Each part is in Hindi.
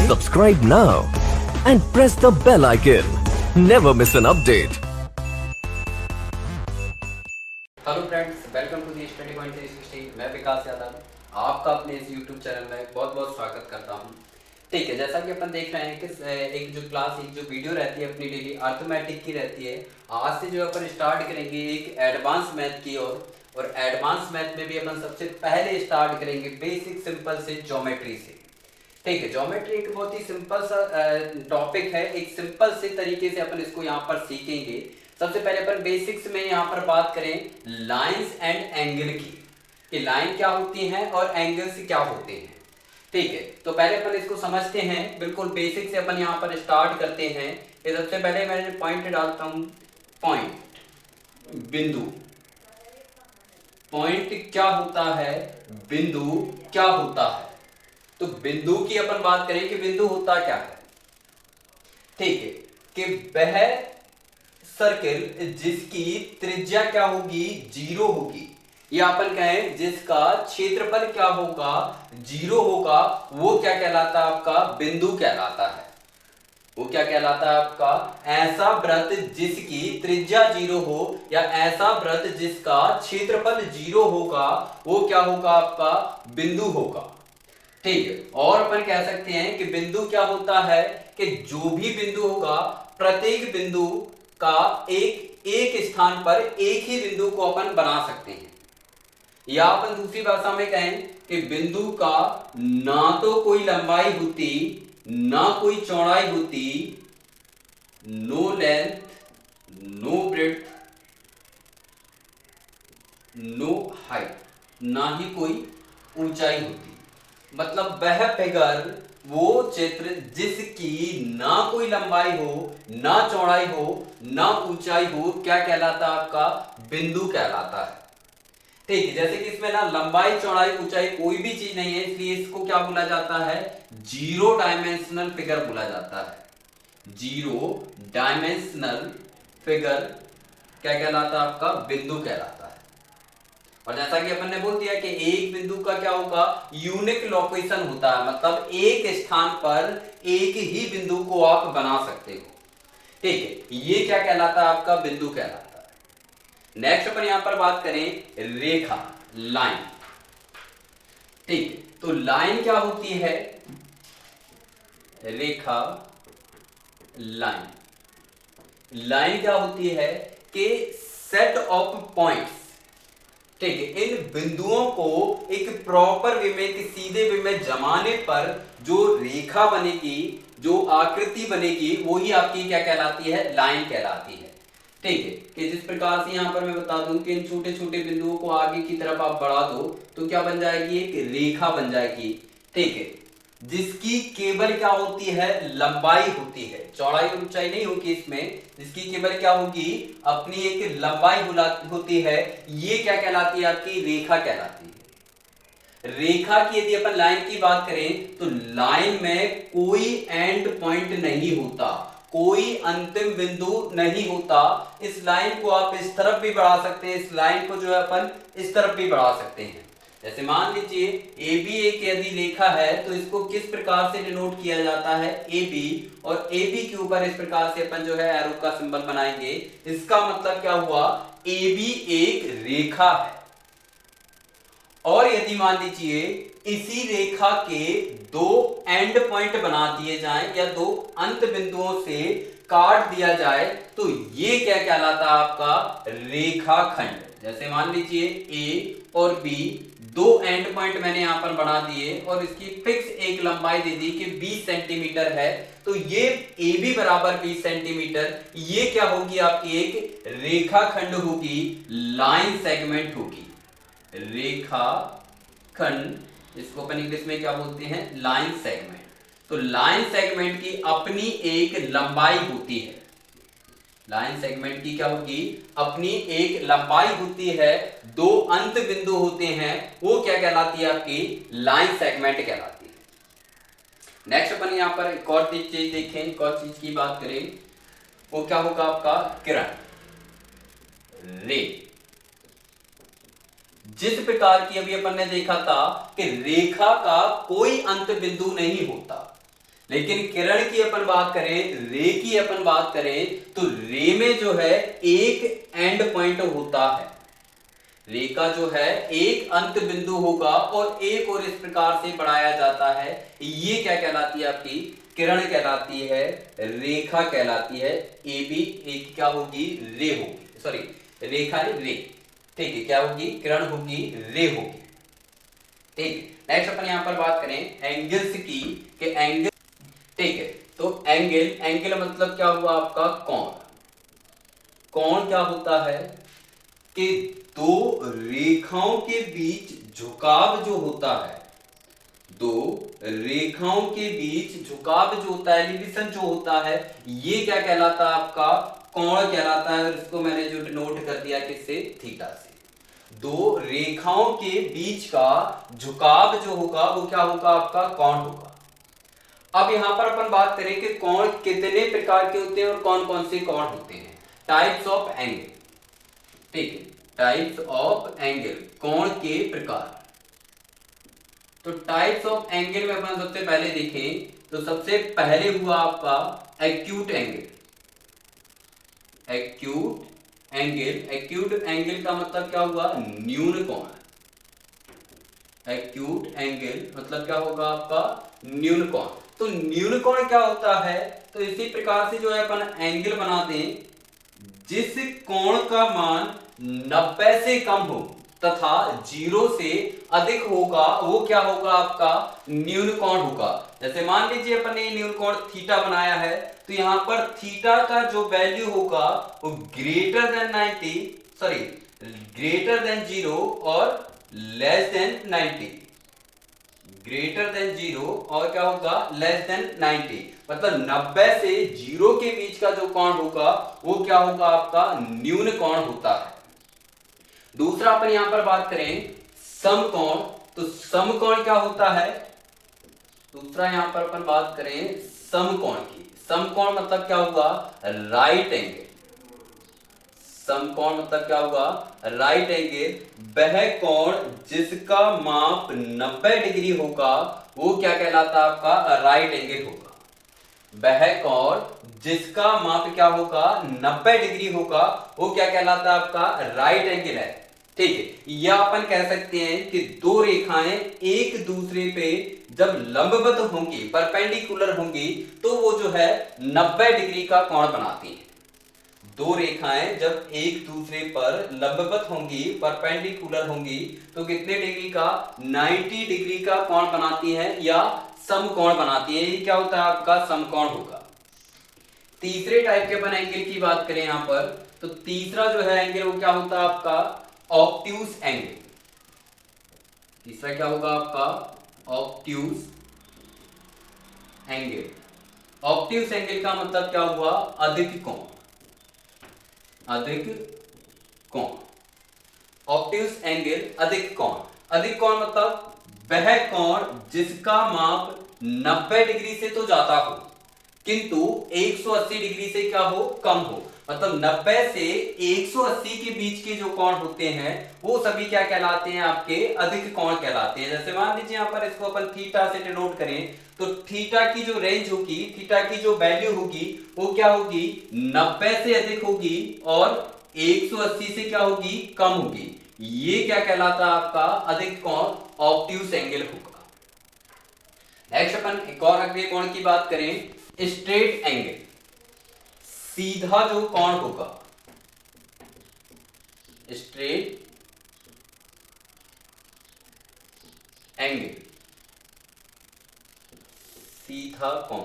Subscribe now and press the bell icon. Never miss an update. Hello friends, welcome to the study point 360। मैं विकास यादव आपका अपने इस यूट्यूब चैनल में बहुत बहुत स्वागत करता हूं। ठीक है, जैसा कि अपन देख रहे हैं कि एक जो वीडियो रहती है अपनी डेली अर्थमेटिक की रहती है। आज से जो अपन स्टार्ट करेंगे एक एडवांस मैथ की और एडवांस मैथ में भी अपन सबसे पहले स्टार्ट करेंगे बेसिक सिंपल से ज्योमेट्री से। ठीक है, ज्योमेट्री एक बहुत ही सिंपल सा टॉपिक है। एक सिंपल से तरीके से अपन इसको यहाँ पर सीखेंगे। सबसे पहले अपन बेसिक्स में यहाँ पर बात करें लाइंस एंड एंगल की, कि लाइन क्या होती हैं और एंगल्स क्या होते हैं। ठीक है, तो पहले अपन इसको समझते हैं। बिल्कुल बेसिक से अपन यहाँ पर स्टार्ट करते हैं। ये सबसे पहले मैं पॉइंट डालता हूं। पॉइंट बिंदु, पॉइंट क्या होता है, बिंदु क्या होता है। तो बिंदु की अपन बात करें कि बिंदु होता क्या है। ठीक है, कि वह सर्किल जिसकी त्रिज्या क्या होगी, 0 होगी, या अपन कहें जिसका क्षेत्रफल क्या होगा, 0 होगा, वो क्या कहलाता है, आपका बिंदु कहलाता है। वो क्या कहलाता है आपका, ऐसा वृत्त जिसकी त्रिज्या 0 हो या ऐसा वृत्त जिसका क्षेत्रफल 0 होगा, वो क्या होगा, आपका बिंदु होगा। ठीक है, और अपन कह सकते हैं कि बिंदु क्या होता है कि जो भी बिंदु होगा, प्रत्येक बिंदु का एक स्थान पर एक ही बिंदु को अपन बना सकते हैं। या अपन दूसरी भाषा में कहें कि बिंदु का ना तो कोई लंबाई होती, ना कोई चौड़ाई होती, no length, no breadth, no height, ना ही कोई ऊंचाई होती। मतलब वह फिगर, वो चित्र जिसकी ना कोई लंबाई हो, ना चौड़ाई हो, ना ऊंचाई हो, क्या कहलाता है, आपका बिंदु कहलाता है। ठीक है, जैसे कि इसमें ना लंबाई चौड़ाई ऊंचाई कोई भी चीज नहीं है, इसलिए इसको क्या बोला जाता है, 0 डायमेंशनल फिगर बोला जाता है। 0 डायमेंशनल फिगर क्या कहलाता है, आपका बिंदु कहलाता है। और जैसा कि अपन ने बोल दिया कि एक बिंदु का क्या होगा, यूनिक लोकेशन होता है। मतलब एक स्थान पर एक ही बिंदु को आप बना सकते हो। ठीक है, ये क्या कहलाता है, आपका बिंदु कहलाता है। नेक्स्ट अपन यहां पर बात करें रेखा, लाइन। ठीक है, तो लाइन क्या होती है, रेखा, लाइन। लाइन क्या होती है कि सेट ऑफ पॉइंट्स। ठीक है, इन बिंदुओं को एक प्रॉपर वे में, एक सीधे वे में जमाने पर जो रेखा बनेगी, जो आकृति बनेगी, वो ही आपकी क्या कहलाती है, लाइन कहलाती है। ठीक है, कि जिस प्रकार से यहां पर मैं बता दूं कि इन छोटे छोटे बिंदुओं को आगे की तरफ आप बढ़ा दो तो क्या बन जाएगी, एक रेखा बन जाएगी। ठीक है, जिसकी केवल क्या होती है, लंबाई होती है, चौड़ाई और ऊंचाई नहीं होगी इसमें। जिसकी केवल क्या होगी, अपनी एक लंबाई होती है, ये क्या कहलाती है, आपकी रेखा कहलाती है। रेखा की यदि अपन लाइन की बात करें तो लाइन में कोई एंड पॉइंट नहीं होता, कोई अंतिम बिंदु नहीं होता। इस लाइन को आप इस तरफ भी बढ़ा सकते हैं, इस लाइन को जो है अपन इस तरफ भी बढ़ा सकते हैं। जैसे मान लीजिए AB एक यदि रेखा है तो इसको किस प्रकार से डिनोट किया जाता है, AB, और AB के ऊपर इस प्रकार से अपन जो है एरो का सिंबल बनाएंगे। इसका मतलब क्या हुआ, AB एक रेखा है। और यदि मान लीजिए इसी रेखा के 2 एंड पॉइंट बना दिए जाएं या 2 अंत बिंदुओं से काट दिया जाए तो ये क्या कहलाता है, आपका रेखाखंड। जैसे मान लीजिए A और B 2 एंड पॉइंट मैंने यहां पर बना दिए और इसकी फिक्स एक लंबाई दे दी कि 20 सेंटीमीटर है, तो ये AB बराबर 20 सेंटीमीटर, ये क्या होगी, आपकी एक रेखाखंड होगी, लाइन सेगमेंट होगी। रेखाखंड, इसको अपन इंग्लिश में क्या बोलते हैं, लाइन सेगमेंट। तो लाइन सेगमेंट की अपनी एक लंबाई होती है। लाइन सेगमेंट की क्या होगी, अपनी एक लंबाई होती है, 2 अंत बिंदु होते हैं, वो क्या कहलाती है, आपकी लाइन सेगमेंट कहलाती है। नेक्स्ट अपन यहां पर एक और चीज देखें, एक और चीज की बात करें, वो क्या होगा, आपका किरण, रे। जिस प्रकार की अभी अपन ने देखा था कि रेखा का कोई अंत बिंदु नहीं होता, लेकिन किरण की अपन बात करें, रे की अपन बात करें, तो रे में जो है एक एंड पॉइंट होता है। रे का जो है एक अंत बिंदु होगा और एक और इस प्रकार से बढ़ाया जाता है। ये क्या कहलाती है? आपकी किरण कहलाती है, रेखा कहलाती है। ए बी एक क्या होगी? रे होगी, सॉरी रेखा है रे। ठीक है, क्या होगी? किरण होगी, रे होगी। ठीक, नेक्स्ट अपन यहां पर बात करें एंगल्स की, कि एंगल, ठीक है, तो एंगल मतलब क्या हुआ आपका? कोण। कोण क्या होता है कि दो रेखाओं के बीच झुकाव जो होता है, दो रेखाओं के बीच झुकाव जो होता है, एलिवेशन जो होता है, ये क्या कहलाता है? आपका कोण कहलाता है। और इसको मैंने जो डिनोट कर दिया किससे? थीटा से। दो रेखाओं के बीच का झुकाव जो होगा वो क्या होगा? आपका कोण होगा। अब यहां पर अपन बात करें कि कोण कितने प्रकार के होते हैं और कौन कौन से कोण होते हैं। टाइप्स ऑफ एंगल, ठीक है, टाइप्स ऑफ एंगल, कोण के प्रकार। तो टाइप्स ऑफ एंगल में अपन सबसे पहले देखें तो सबसे पहले हुआ आपका acute angle. Acute angle, acute angle का मतलब क्या हुआ? न्यून कोण। एक्यूट एंगल मतलब क्या होगा आपका? न्यून कोण। तो न्यून कोण क्या होता है? तो इसी प्रकार से जो है अपन एंगल बनाते हैं जिस कोण का मान 90 से कम हो तथा 0 से अधिक होगा, वो क्या होगा? आपका न्यून कोण होगा। जैसे मान लीजिए अपन ने न्यून कोण थीटा बनाया है, तो यहां पर थीटा का जो वैल्यू होगा वो greater than 90, sorry greater than 0 और लेस देन 90। ग्रेटर देन 0 और क्या होगा? Less than 90। मतलब 90 से 0 के बीच का जो कोण होगा वो क्या होगा? आपका न्यून कोण होता है। दूसरा अपन यहां पर बात करें समकोण, तो समकोण क्या होता है? दूसरा यहां पर अपन बात करें समकोण की। समकोण मतलब क्या हुआ? Right angle. समकोण मतलब क्या हुआ? Right angle. वह कोण जिसका माप 90 डिग्री होगा वो क्या कहलाता है? आपका राइट एंगल होगा। वह कोण जिसका माप क्या होगा? 90 डिग्री होगा, वो क्या कहलाता है? आपका राइट एंगल है। ठीक है, या अपन कह सकते हैं कि दो रेखाएं एक दूसरे पे जब लंबवत होंगी, परपेंडिकुलर होंगी, तो वो जो है 90 डिग्री का कोण बनाती हैं। दो रेखाएं जब एक दूसरे पर लंबवत होंगी, परपेंडिकुलर होंगी, तो कितने डिग्री का? 90 डिग्री का कोण बनाती हैं या समकोण बनाती है। ये क्या होता है? आपका समकोण होगा। तीसरे टाइप के अपन एंगल की बात करें यहां पर, तो तीसरा जो है एंगल वो क्या होता है? आपका ऑब्ट्यूज एंगल। तीसरा क्या होगा आपका? Obtuse angle. ऑब्ट्यूज एंगल का मतलब क्या हुआ? अधिक कोण। अधिक कोण, ऑब्ट्यूज एंगल अधिक कोण। अधिक कोण मतलब वह कोण जिसका माप 90 डिग्री से तो ज्यादा हो किंतु 180 डिग्री से क्या हो? कम हो। मतलब 90 से 180 के बीच के जो कोण होते हैं वो सभी क्या कहलाते हैं? आपके अधिक कोण कहलाते हैं। जैसे मान लीजिए यहां पर इसको अपन थीटा से डिनोट करें, तो थीटा की जो रेंज होगी, थीटा की जो वैल्यू होगी वो क्या होगी? 90 से अधिक होगी और 180 से क्या होगी? कम होगी। ये क्या कहलाता है? आपका अधिक कोण, ऑब्ट्यूज एंगल होगा। नेक्स्ट अपन एक और अगले कोण की बात करें, स्ट्रेट एंगल। सीधा जो कोण होगा, स्ट्रेट एंगल, सीधा कोण।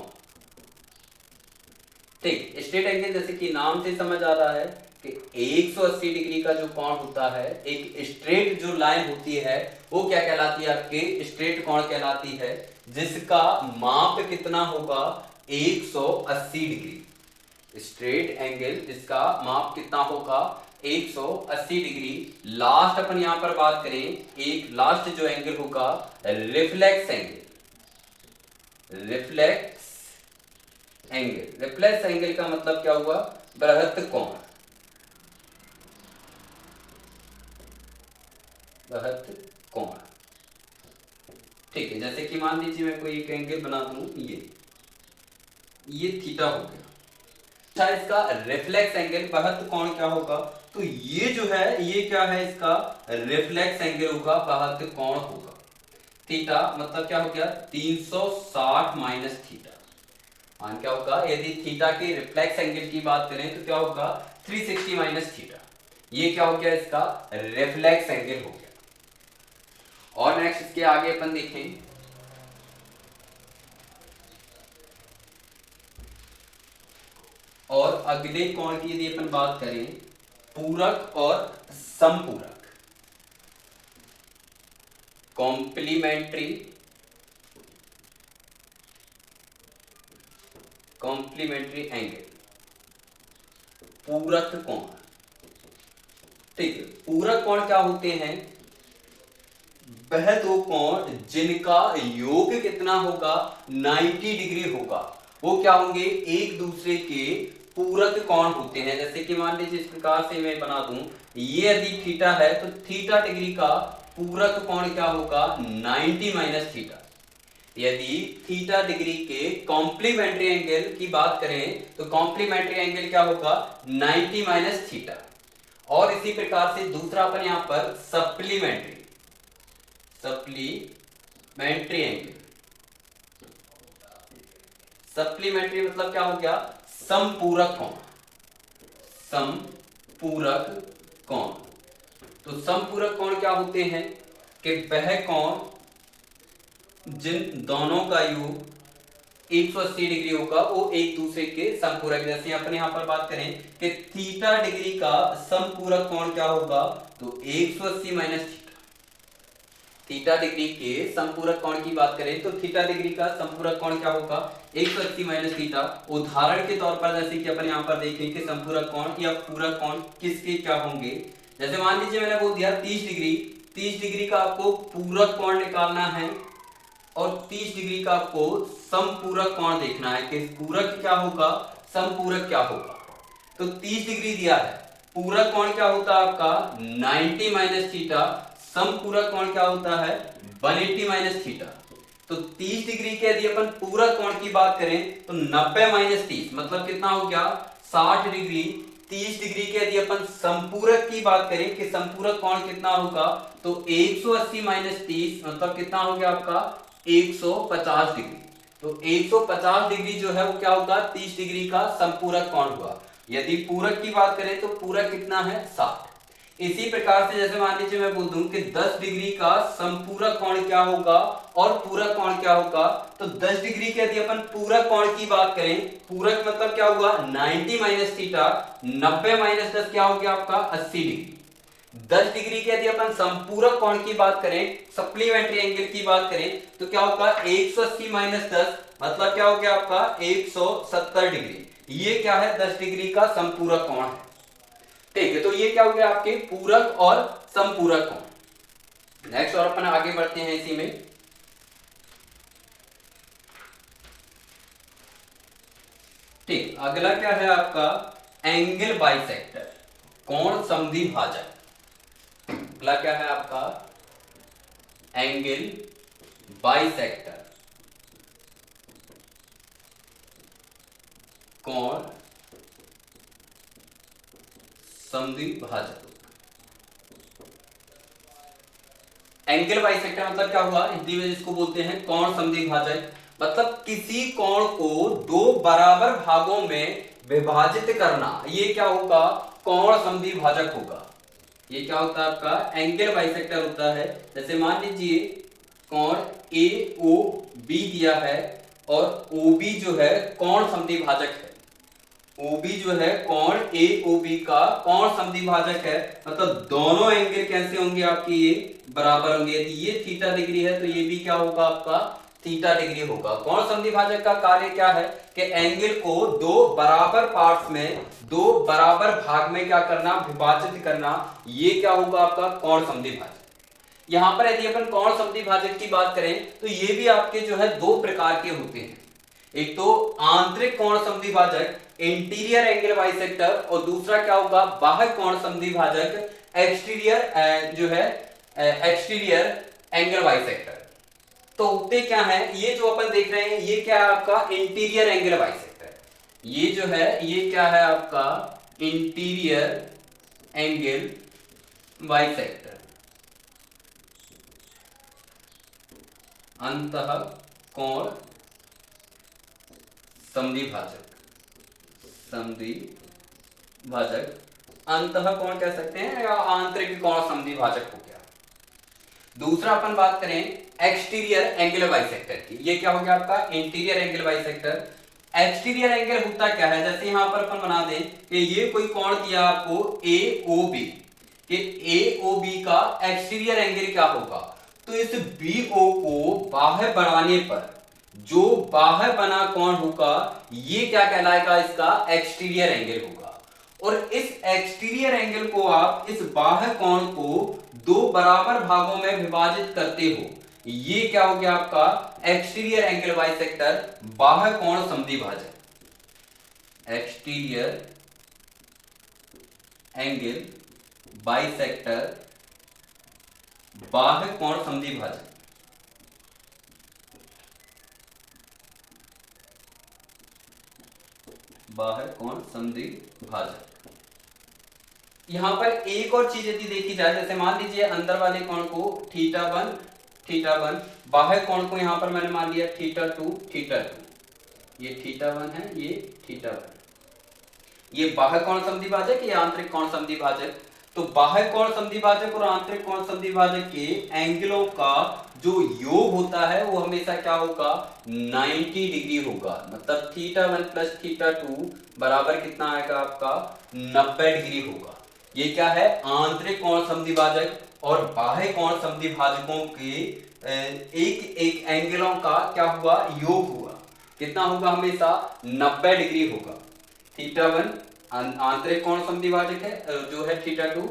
ठीक, स्ट्रेट एंगल जैसे कि नाम से समझ आ रहा है कि 180 डिग्री का जो कोण होता है, एक स्ट्रेट जो लाइन होती है वो क्या कहलाती है? आपके स्ट्रेट कोण कहलाती है, जिसका माप कितना होगा? 180 डिग्री। स्ट्रेट एंगल जिसका माप कितना होगा? 180 डिग्री। लास्ट अपन यहां पर बात करें, एक लास्ट जो एंगल होगा reflex angle. Reflex angle, reflex angle का मतलब क्या हुआ? बृहत कोण। बृहत कोण। ठीक है, जैसे कि मान लीजिए मैं कोई एक एंगल बना दूं, ये ये थीटा हो गया। अच्छा, इसका रिफ्लेक्स एंगल बाह्य कोण क्या होगा, तो ये जो है ये क्या है, इसका रिफ्लेक्स एंगल होगा, बाह्य कोण होगा थीटा, मतलब क्या हो गया 360 माइनस थीटा। मान क्या होगा, यदि थीटा के रिफ्लेक्स एंगल की बात करें तो क्या होगा 360 माइनस थीटा। ये क्या हो गया, इसका रिफ्लेक्स एंगल हो गया। और नेक्स्ट इसके आगे अपन देखें, और अगले कोण की यदि अपन बात करें, पूरक और समपूरक, कॉम्प्लीमेंट्री एंगल, पूरक कोण। ठीक है, पूरक कोण क्या होते हैं, वह दो कोण जिनका योग कितना होगा 90 डिग्री होगा, वो क्या होंगे, एक दूसरे के पूरक कोण होते हैं। जैसे कि मान लीजिए इस प्रकार से मैं बना दूं, ये यदि थीटा है तो थीटा डिग्री का पूरक कोण क्या होगा 90 माइनस थीटा। यदि थीटा डिग्री के कॉम्प्लीमेंट्री एंगल की बात करें तो कॉम्प्लीमेंट्री एंगल क्या होगा 90 माइनस थीटा। और इसी प्रकार से दूसरा अपन यहां पर सप्लीमेंट्री एंगल, सप्लीमेंट्री मतलब क्या हो गया, समपूरक कोण। तो समपूरक कोण क्या होते हैं कि वह कोण जिन दोनों का योग 180 डिग्री होगा वो एक दूसरे के समपूरक। जैसे अपन यहां पर बात करें कि थीटा डिग्री का समपूरक कोण क्या होगा, तो 180 माइनस थीटा। थीटा डिग्री के समपूरक कोण की बात करें तो थीटा डिग्री का समपूरक कोण क्या होगा 180 माइनस थीटा। उदाहरण के तौर पर जैसे कि अपन यहां पर देखें कि समपूरक कोण या पूरक कोण किसके क्या होंगे, जैसे मान लीजिए मैंने बोल दिया 30 डिग्री का आपको पूरक कोण निकालना है और 30 डिग्री का आपको समपूरक कोण देखना है कि पूरक क्या होगा समपूरक क्या होगा। तो 30 डिग्री दिया है, पूरक कोण क्या होता है आपका 90 माइनस थीटा, समपूरक कोण क्या होता है 180 माइनस थीटा। तो 30 डिग्री के यदि अपन पूरक कोण की बात करें तो 90 माइनस 30 मतलब कितना हो गया 60 डिग्री। 30 डिग्री के यदि अपन संपूरक की बात करें कि संपूरक कोण कितना होगा तो 180 माइनस 30 मतलब कितना हो गया आपका 150 डिग्री। तो 150 डिग्री जो है वो क्या होगा 30 डिग्री का संपूरक कोण हुआ। यदि पूरक की बात करें तो पूरक कितना है 60। इसी प्रकार से जैसे मान लीजिए मैं बोल दूं कि 10 डिग्री का संपूरक कोण क्या होगा और पूरक कोण क्या होगा, तो 10 डिग्री के यदि अपन पूरक कोण की बात करें, पूरक मतलब क्या हुआ 90 माइनस थीटा, 90 माइनस 10 क्या हो गया आपका 80 डिग्री। 10 डिग्री के यदि अपन संपूरक कोण की बात करें, सप्लीमेंट्री एंगल की बात करें तो क्या होगा 180 माइनस 10 मतलब क्या हो गया आपका 170 डिग्री। ये क्या है 10 डिग्री का संपूरक कोण है। ठीक है, तो ये क्या हो गया आपके पूरक और संपूरक कोण। नेक्स्ट और अपन आगे बढ़ते हैं इसी में। ठीक, अगला क्या है आपका एंगल बाइसेक्टर, कोण समद्वि भाजक। अगला क्या है आपका एंगल बाइसेक्टर, कोण समद्वि भाजक। एंगल बाइसेक्टर मतलब क्या हुआ, हिंदी में जिसको बोलते हैं कोण समद्वि भाजक, मतलब किसी कोण को दो बराबर भागों में विभाजित करना, ये क्या होगा कोण समद्वि भाजक होगा। ये क्या होता है आपका एंगल बाइसेक्टर होता है। जैसे मान लीजिए कोण AOB दिया है और OB जो है कोण समद्वि भाजक है। OB जो है कोण AOB का कोण समद्वि भाजक है, मतलब दोनों एंगल कैसे होंगे आपके ये बराबर होंगे। यदि ये थीटा डिग्री है तो ये भी क्या होगा आपका थीटा डिग्री होगा। कोण समद्वि भाजक का कार्य क्या है कि एंगल को दो बराबर पार्ट्स में, दो बराबर भाग में क्या करना विभाजित करना, ये क्या होगा आपका कोण समद्वि भाजक। यहां पर यदि अपन कोण समद्वि भाजक की बात करें तो ये भी आपके जो है दो प्रकार के होते हैं। एक तो आंतरिक कोण समद्वि भाजक इंटीरियर एंगल बाइसेक्टर, और दूसरा क्या होगा बाह्य कोण समद्वि भाजक एक्सटीरियर जो है एक्सटीरियर एंगल बाइसेक्टर। तो होते क्या है, ये जो अपन देख रहे हैं ये क्या है आपका इंटीरियर एंगल बाइसेक्टर। ये जो है ये क्या है आपका इंटीरियर एंगल बाइसेक्टर, अंतः कोण समद्विभाजक, समद्विभाजक अंतः कोण कह सकते हैं या आंतरिक कोण समद्विभाजक हो गया। दूसरा अपन बात करें एक्सटीरियर एंगल बाइसेक्टर की, ये क्या हो गया आपका interior angle bisector. Exterior angle होता क्या है, जैसे यहां पर अपन बना दें कि ये कोई कोण दिया आपको AOB, कि AOB का एक्सटीरियर एंगल क्या होगा, तो इस BO को बाह्य बनाने पर जो बाह्य बना कोण होगा ये क्या कहलाएगा, इसका एक्सटीरियर एंगल होगा। और इस एक्सटीरियर एंगल को आप इस बाह्य कोण को दो बराबर भागों में विभाजित करते हो, ये क्या हो गया आपका एक्सटीरियर एंगल बाइसेक्टर, बाह्य कोण समद्विभाजक। एक्सटीरियर एंगल बाइसेक्टर, बाह्य कोण समद्विभाजक। बाह्य कोण समद्विभाजक। यहां पर एक और चीज यदि देखी जाए, जैसे मान लीजिए अंदर वाले कोण को θ1, बाह्य कोण को यहां पर मैंने मान लिया θ2, ये θ1 है, ये θ1, ये बाह्य कोण समद्विभाजक, ये आंतरिक कोण समद्विभाजक। तो बाह्य कोण समद्विभाजक और आंतरिक कोण समद्विभाजक के एंगलों का जो योग होता है वो हमेशा क्या होगा 90 डिग्री होगा, मतलब θ1 प्लस θ2 बराबर कितना आएगा आपका 90 डिग्री होगा। ये क्या है आंतरिक कोण समद्विभाजक और बाह्य कोण समद्विभाजकों के एक एक एंगलों का क्या हुआ योग हुआ, कितना होगा हमेशा 90 डिग्री होगा। θ1 आंतरिक कोण समद्विभाजक है जो है θ2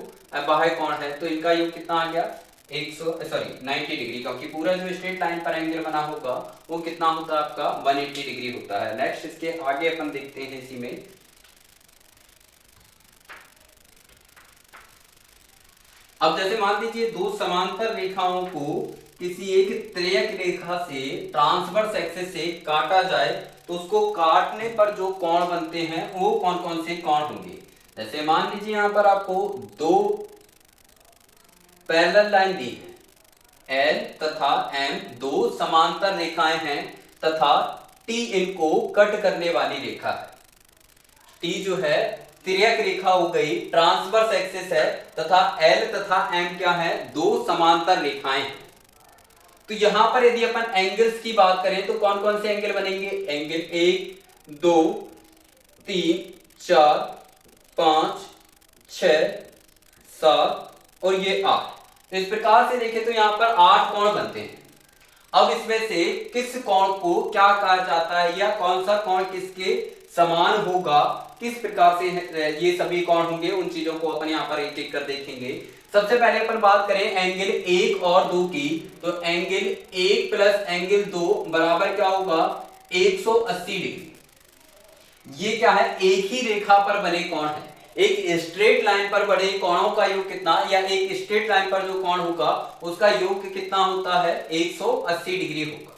बाह्य कोण है, तो इनका योग कितना आ गया 90 डिग्री, क्योंकि पूरा जो स्ट्रेट लाइन पर एंगल बना होगा वो कितना होता है आपका 180 डिग्री होता है। नेक्स्ट इसके आगे अपन देखते हैं इसी में। अब जैसे मान लीजिए दो समांतर रेखाओं को किसी एक त्रियक रेखा से ट्रांसवर्स एक्सिस से काटा जाए तो उसको काटने पर जो कोण बनते हैं वो कौन कौन से कोण होंगे। जैसे मान लीजिए यहां पर आपको दो पैरेलल लाइन दी है, L तथा M दो समांतर रेखाएं हैं तथा T इनको कट करने वाली रेखा है। T जो है तिर्यक रेखा हो गई, ट्रांसवर्स एक्सिस है तथा L तथा M क्या है दो समांतर रेखाएं हैं। तो यहां पर यदि अपन एंगल्स की बात करें तो कौन कौन से एंगल बनेंगे, एंगल 1 2 3 4 5 6 7 और ये 8। तो इस प्रकार से देखें तो यहां पर 8 कोण बनते हैं। अब इसमें से किस कोण को क्या कहा जाता है या कौन सा कोण किसके समान होगा, किस प्रकार से ये सभी कोण होंगे, उन चीजों को अपन यहां पर एक एक कर देखेंगे। सबसे पहले अपन बात करें एंगल 1 और 2 की, तो एंगल 1 प्लस एंगल 2 बराबर क्या होगा 180 डिग्री। ये क्या है एक ही रेखा पर बने कोण है, एक स्ट्रेट लाइन पर बने कोणों का योग कितना, या एक स्ट्रेट लाइन पर जो कोण होगा उसका योग कितना होता है 180 डिग्री होगा।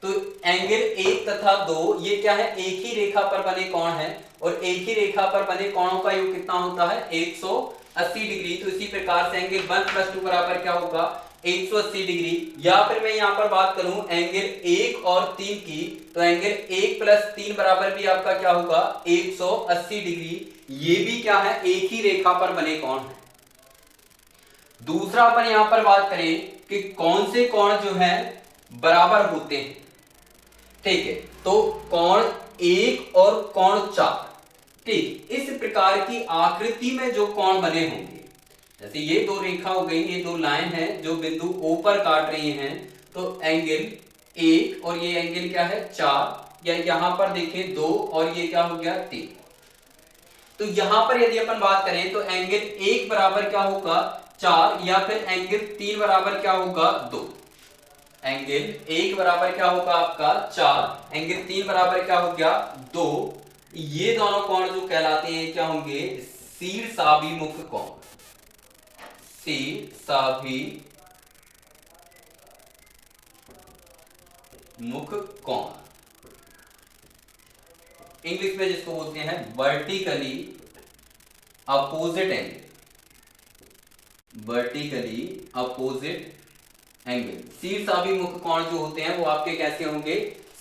तो एंगल 1 तथा 2 ये क्या है एक ही रेखा पर बने कोण है और एक ही रेखा पर बने कोणों का योग कितना होता है 180 डिग्री। तो इसी प्रकार से एंगल 1 प्लस 2 बराबर क्या होगा 180 डिग्री। या फिर मैं यहां पर बात करूं एंगल 1 और 3 की, तो एंगल 1 प्लस 3 बराबर भी आपका क्या होगा 180 डिग्री। ये भी क्या है एक ही रेखा पर बने कोण है। दूसरा अपन यहां पर बात करें कि कौन से कोण जो है बराबर होते हैं, ठीक है, तो कोण 1 और कोण 4, ठीक, इस प्रकार की आकृति में जो कोण बने होंगे, जैसे ये दो रेखा हो गई, ये दो लाइन है जो बिंदु O पर काट रही हैं, तो एंगल 1 और ये एंगल क्या है 4, या यहां पर देखें 2 और ये क्या हो गया 3। तो यहां पर यदि अपन बात करें तो एंगल 1 बराबर क्या होगा 4, या फिर एंगल 3 बराबर क्या होगा 2। एंगल 1 बराबर क्या होगा आपका 4, एंगल 3 बराबर क्या हो गया 2। ये दोनों कोण जो कहलाते हैं क्या होंगे शीर्षाभिमुख कोण, शीर्षाभिमुख कोण। इंग्लिश में जिसको बोलते हैं vertically opposite angle, vertically opposite angle. शीर्ष अभिमुख कोण जो होते हैं वो आपके कैसे होंगे,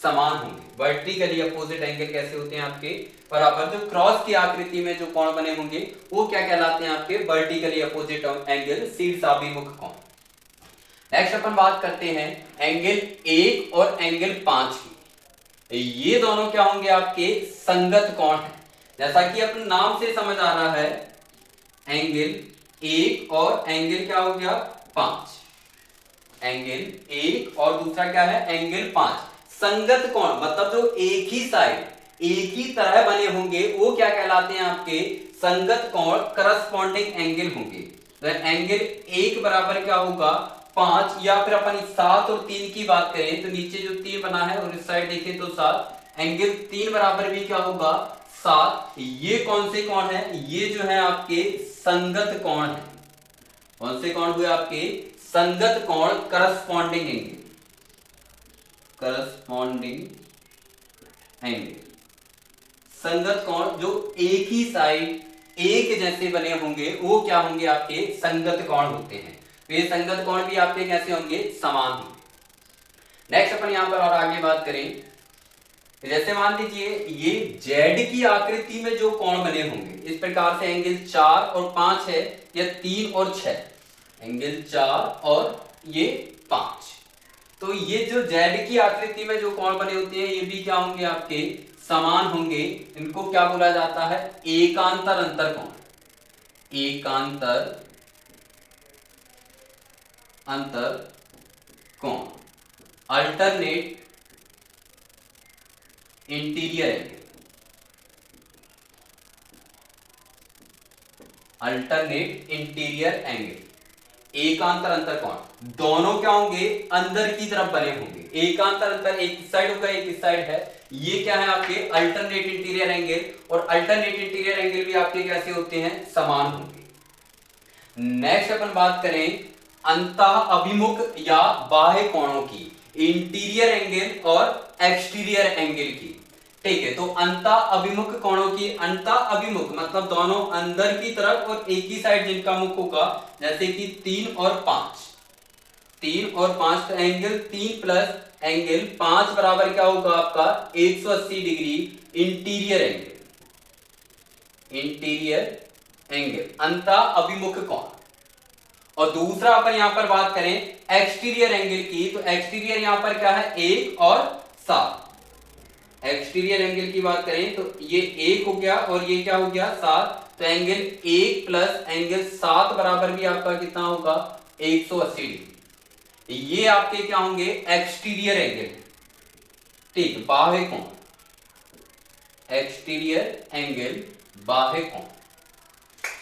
समान होंगे। वर्टिकली अपोजिट एंगल कैसे होते हैं आपके बराबर। जो क्रॉस की आकृति में जो कोण बने होंगे वो क्या कहलाते हैं आपके वर्टिकली अपोजिट एंगल, शीर्ष अभिमुख कोण। नेक्स्ट अपन बात करते हैं एंगल 1 और एंगल 5 की। ये दोनों क्या होंगे आपके संगत कोण है। जैसा कि अपने नाम से समझ आ रहा है, एंगल 1 और एंगल क्या हो गया 5। एंगल 1 और दूसरा क्या है एंगल 5। संगत कोण मतलब जो एक ही साइड एक ही तरह बने होंगे वो क्या कहलाते हैं आपके संगत कोण, करस्पॉन्डिंग एंगल होंगे। तो एंगल 1 बराबर क्या होगा 5, या फिर अपन 7 और 3 की बात करें तो नीचे जो 3 बना है और इस साइड देखें तो 7। एंगल 3 बराबर भी क्या होगा 7। ये कौन से कोण है, ये जो है आपके संगत कोण है। कौन से कोण हुए आपके संगत कोण, करस्पॉन्डिंग एंगल, करस्पॉन्डिंग एंगल। संगत कोण जो एक ही साइड एक जैसे बने होंगे वो क्या होंगे आपके संगत कोण होते हैं। तो ये संगत कोण भी आपके कैसे होंगे, समान होंगे। नेक्स्ट अपन यहां पर और आगे बात करें, जैसे मान लीजिए ये जेड की आकृति में जो कोण बने होंगे इस प्रकार से एंगल 4 और 5 है, या 3 और 6, एंगल 4 और ये 5। तो ये जो जेड की आकृति में जो कोण बने होते हैं ये भी क्या होंगे आपके समान होंगे। इनको क्या बोला जाता है, एकांतर अंतर कोण, एकांतर अंतर कोण, alternate interior angle, alternate interior angle. एकांतर अंतर कोण दोनों क्या होंगे अंदर की तरफ बने होंगे। एकांतर अंतर एक इस साइड होगा एक इस साइड है, ये क्या है आपके अल्टरनेट इंटीरियर एंगल। और अल्टरनेट इंटीरियर एंगल भी आपके कैसे होते हैं, समान होंगे। नेक्स्ट अपन बात करें अंतः अभिमुख या बाह्य कोणों की, इंटीरियर एंगल और एक्सटीरियर एंगल की। ठीक है, तो अंतः अभिमुख कोणों की, अंतः अभिमुख मतलब दोनों अंदर की तरफ और एक ही साइड जिनका मुख होगा, जैसे कि 3 और 5। 3 और 5 तो एंगल 3 प्लस एंगल 5 बराबर क्या होगा आपका 180 degree interior angle, interior angle अंतः अभिमुख कोण। और दूसरा अपन यहां पर बात करें एक्सटीरियर एंगल की, तो एक्सटीरियर यहां पर क्या है 1 और 7। एक्सटीरियर एंगल की बात करें तो ये 1 हो गया और ये क्या हो गया 7। तो एंगल 1 प्लस एंगल 7 बराबर भी आपका कितना होगा 180 डिग्री। ये आपके क्या होंगे एक्सटीरियर एंगल। ठीक, बाह्य कोण, एक्सटीरियर एंगल बाह्य कोण।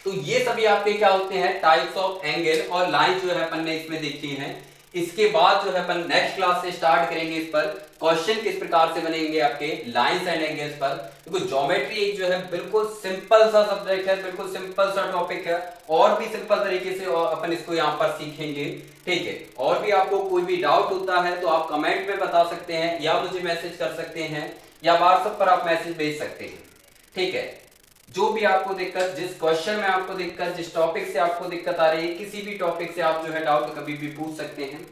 तो ये सभी आपके क्या होते हैं टाइप्स ऑफ एंगल और लाइन जो है अपन ने इसमें देखी है। इसके बाद जो है अपन नेक्स्ट क्लास से स्टार्ट करेंगे इस पर क्वेश्चन किस प्रकार से बनेंगे आपके लाइंस एंड एंगल्स पर। देखो ज्योमेट्री एक जो है बिल्कुल सिंपल सा सब्जेक्ट है, बिल्कुल सिंपल सा टॉपिक है, और भी सिंपल तरीके से अपन इसको यहाँ पर सीखेंगे। ठीक है, और भी आपको कोई भी डाउट होता है तो आप कमेंट में बता सकते हैं, या मुझे मैसेज कर सकते हैं, या व्हाट्सएप पर आप मैसेज भेज सकते हैं। ठीक है, जो भी आपको दिक्कत, जिस क्वेश्चन में आपको दिक्कत, जिस टॉपिक से आपको दिक्कत आ रही है, किसी भी टॉपिक से आप जो है डाउट कभी भी पूछ सकते हैं।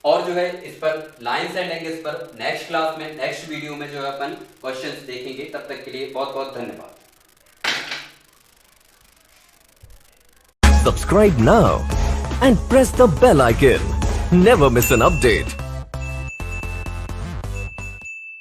और जो है इस पर लाइंस एंड एंगल्स पर नेक्स्ट क्लास में, नेक्स्ट वीडियो में जो है अपन क्वेश्चंस देखेंगे। तब तक के लिए बहुत बहुत धन्यवाद। Subscribe now and press the bell icon. Never miss an update.